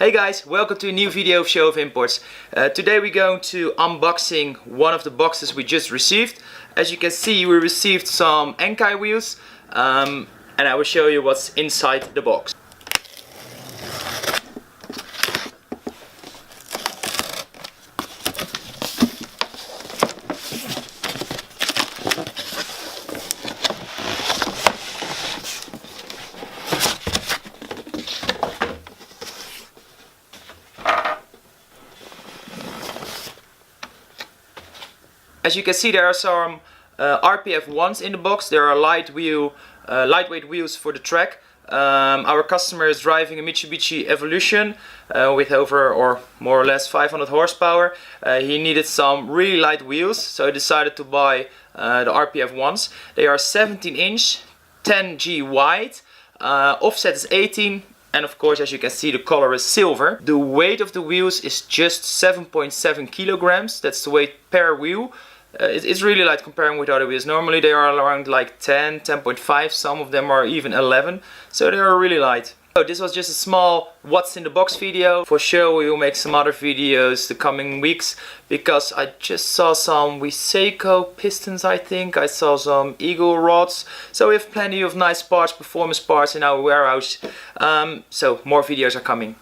Hey guys, welcome to a new video of Showoff Imports. Today we're going to unboxing one of the boxes we just received. As you can see, we received some Enkei wheels and I will show you what's inside the box. As you can see, there are some RPF1s in the box. There are lightweight wheels for the track. Our customer is driving a Mitsubishi Evolution with over or more or less 500 horsepower. He needed some really light wheels, so he decided to buy the RPF1s. They are 17 inch, 10G wide, offset is 18. And of course, as you can see, the color is silver. The weight of the wheels is just 7.7 kilograms. That's the weight per wheel. It's really light comparing with other wheels. Normally they are around like 10, 10.5. Some of them are even 11. So they are really light. So this was just a small what's in the box video. For sure we will make some other videos the coming weeks, because I just saw some Wiseco pistons, I think. I saw some Eagle rods. So we have plenty of nice parts, performance parts in our warehouse. So more videos are coming.